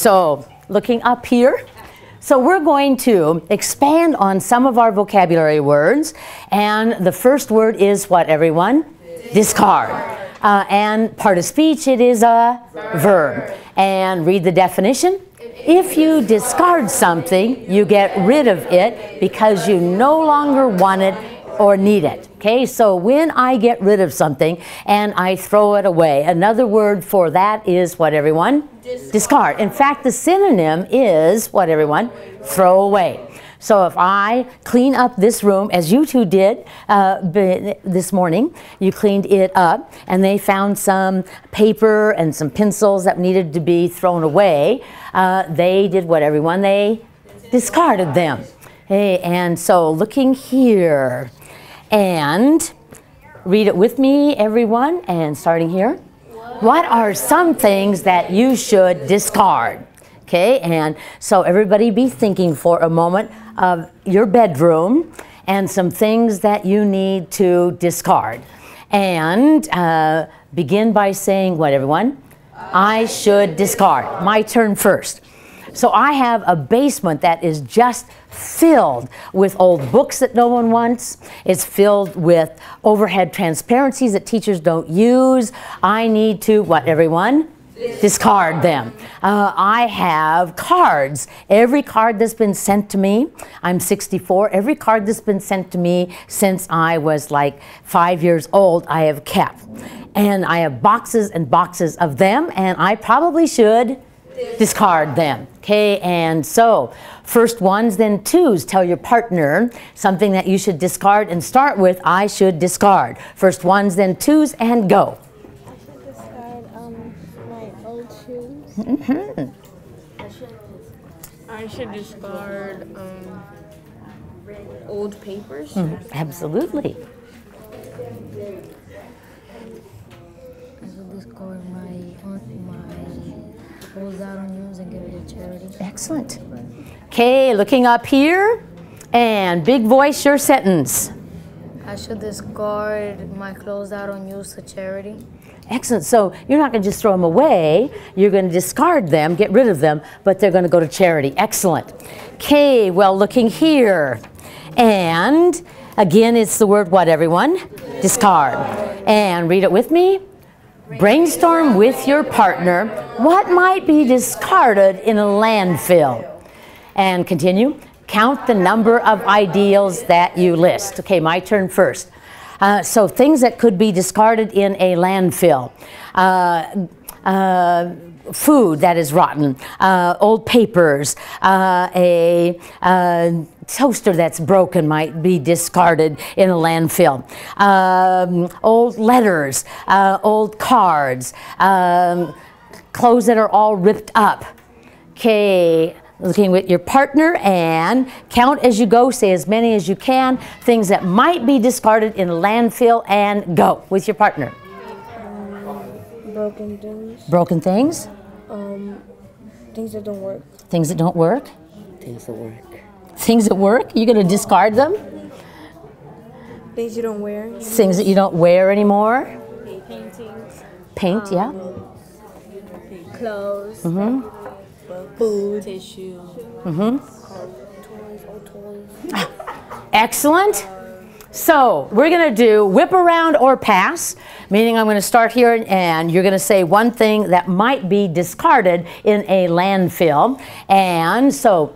So looking up here. So we're going to expand on some of our vocabulary words. And the first word is what, everyone? Discard. And part of speech, it is a verb. And read the definition. If you discard something, you get rid of it because you no longer want it or need it. Okay, so when I get rid of something and I throw it away, another word for that is what, everyone? Discard. In fact, the synonym is what, everyone? Throw away. So if I clean up this room, as you two did this morning, you cleaned it up, and they found some paper and some pencils that needed to be thrown away. They did what, everyone? They discarded them. Hey, and so looking here, and read it with me, everyone, and starting here. What are some things that you should discard? Okay, and so everybody be thinking for a moment of your bedroom and some things that you need to discard. And begin by saying what, everyone? I should discard. My turn first. So I have a basement that is just filled with old books that no one wants. It's filled with overhead transparencies that teachers don't use. I need to, what, everyone? Discard them. I have cards. Every card that's been sent to me, I'm 64, every card that's been sent to me since I was like 5 years old, I have kept. And I have boxes and boxes of them, and I probably should discard them. Okay, and so first ones, then twos. Tell your partner something that you should discard and start with, I should discard. First ones, then twos, and go. Mm-hmm. I should discard old papers. Absolutely. I should discard my clothes out on use and give it to charity. Excellent. Okay, looking up here, and big voice your sentence. I should discard my clothes out on use to charity. Excellent. So you're not going to just throw them away. You're going to discard them, get rid of them, but they're going to go to charity. Excellent. Okay, well, looking here. And again, it's the word what, everyone? Discard. And read it with me. Brainstorm with your partner what might be discarded in a landfill. And continue. Count the number of ideals that you list. Okay, my turn first. So things that could be discarded in a landfill. Food that is rotten, old papers, a toaster that's broken might be discarded in a landfill. Old letters, old cards, clothes that are all ripped up. Okay. Looking with your partner and count as you go, say as many as you can, things that might be discarded in a landfill, and go with your partner. Broken things. Broken things? Things that don't work. Things that don't work? Things that work. Things that work? You're going to discard them? Things you don't wear. Things that you don't wear anymore? Paintings. Paint, yeah. Clothes. Mm-hmm. Food. Tissue. Mm-hmm. Toys, old toys. Excellent. So we're going to do whip around or pass, meaning I'm going to start here and you're going to say one thing that might be discarded in a landfill. And so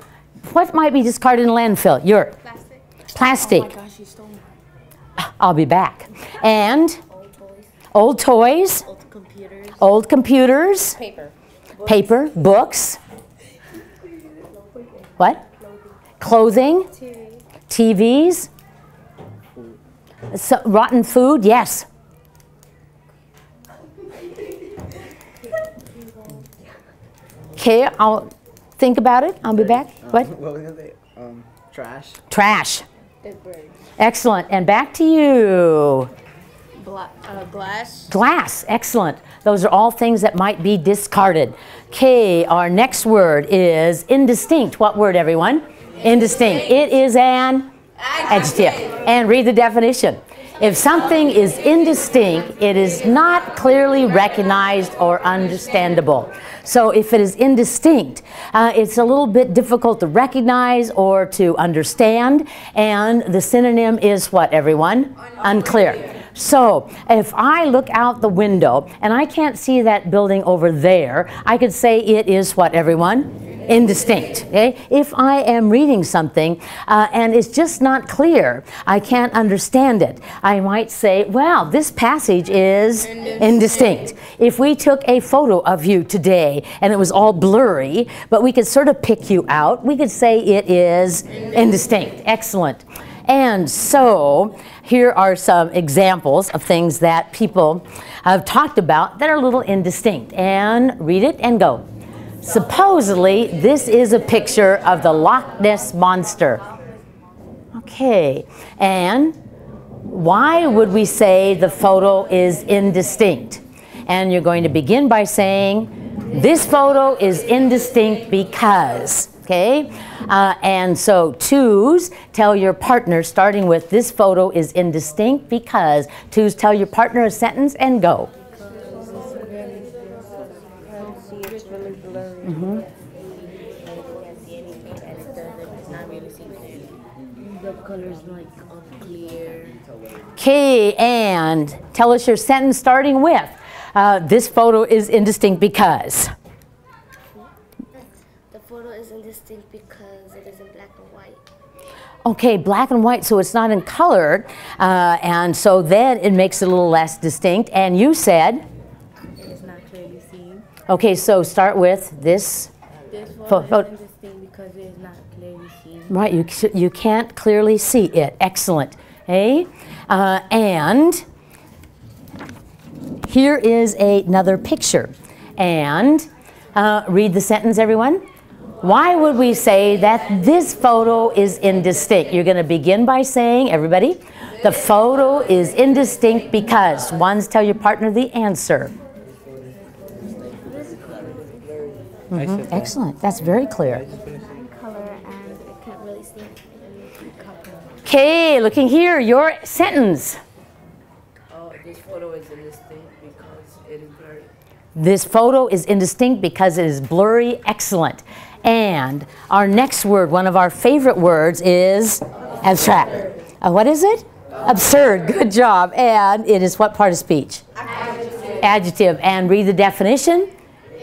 what might be discarded in a landfill? Plastic. Plastic. Oh my gosh, you stole me. I'll be back. And old toys. Old computers. Old computers. Paper. Paper. Books. What? Clothing. TVs. So, rotten food, yes. Okay, I'll think about it. I'll be back. What? What was it? Trash. Trash. Excellent. And back to you. Glass. Glass. Excellent. Those are all things that might be discarded. Okay, our next word is indistinct. What word, everyone? Indistinct. It is an adjective. And read the definition. If something is indistinct, it is not clearly recognized or understandable. So if it is indistinct, it's a little bit difficult to recognize or to understand, and the synonym is what, everyone? Unclear. So if I look out the window and I can't see that building over there, I could say it is what, everyone? Indistinct. Okay? If I am reading something and it's just not clear, I can't understand it, I might say, well, this passage is indistinct. If we took a photo of you today and it was all blurry, but we could sort of pick you out, we could say it is indistinct. Excellent. And so here are some examples of things that people have talked about that are a little indistinct. And read it and go. Supposedly, this is a picture of the Loch Ness Monster. Okay, and why would we say the photo is indistinct? And you're going to begin by saying, this photo is indistinct because, okay? And so twos, tell your partner, starting with this photo is indistinct because. Twos, tell your partner a sentence and go. Mm-hmm. The color's like unclear. Okay, and tell us your sentence starting with, this photo is indistinct because. The photo is indistinct because it is in black and white. Okay, black and white, so it's not in color, and so then it makes it a little less distinct. And you said? It is not clearly seen. Okay, so start with this. This photo is indistinct because it is not clearly seen. Right, you can't clearly see it. Excellent. Okay? And here is another picture. And read the sentence, everyone. Why would we say that this photo is indistinct? You're going to begin by saying, everybody, the photo is indistinct because. Ones, tell your partner the answer. Mm-hmm. Excellent. That's very clear. Color and it can't really see. Okay, looking here, your sentence. This photo is indistinct because it is blurry. This photo is indistinct because it is blurry. Excellent. And our next word, one of our favorite words, is abstract. What is it? Absurd. Good job. And it is what part of speech? Adjective. Adjective. And read the definition.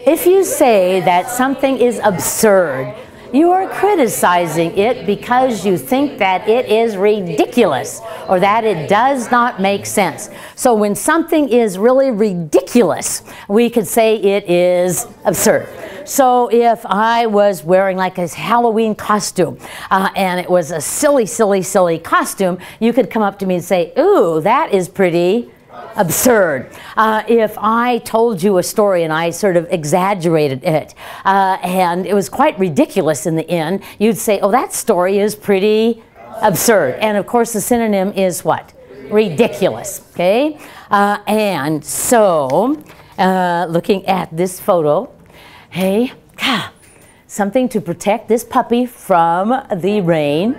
If you say that something is absurd, you are criticizing it because you think that it is ridiculous or that it does not make sense. So when something is really ridiculous, we could say it is absurd. So if I was wearing like a Halloween costume and it was a silly, silly, silly costume, you could come up to me and say, ooh, that is pretty absurd. If I told you a story and I sort of exaggerated it and it was quite ridiculous in the end, you'd say, oh, that story is pretty absurd. And of course the synonym is what? Ridiculous. Okay? And so looking at this photo, hey, something to protect this puppy from the rain.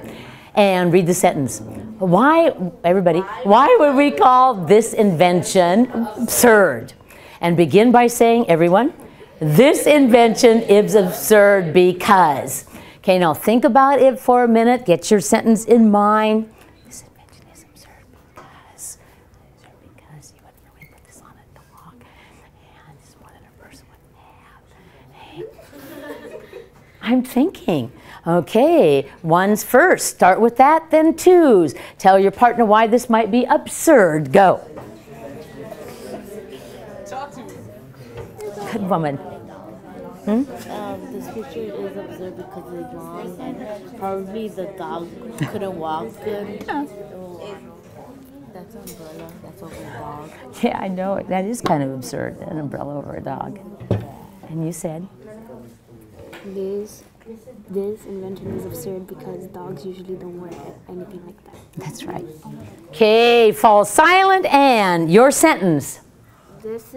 And read the sentence. Why, everybody, why would we call this invention absurd? And begin by saying, everyone, this invention is absurd because. Okay, now think about it for a minute. Get your sentence in mind. This invention is absurd because. Because you wouldn't really put this on a dog. And this is more than a person would have. Hey. I'm thinking. Okay, ones first. Start with that, then twos. Tell your partner why this might be absurd. Go. Good woman. This picture is absurd because it's long and probably the dog couldn't walk good. That's an umbrella. That's over a dog. Yeah, I know it. That is kind of absurd, an umbrella over a dog. And you said? This invention is absurd because dogs usually don't wear anything like that. That's right. Okay, fall silent and your sentence. This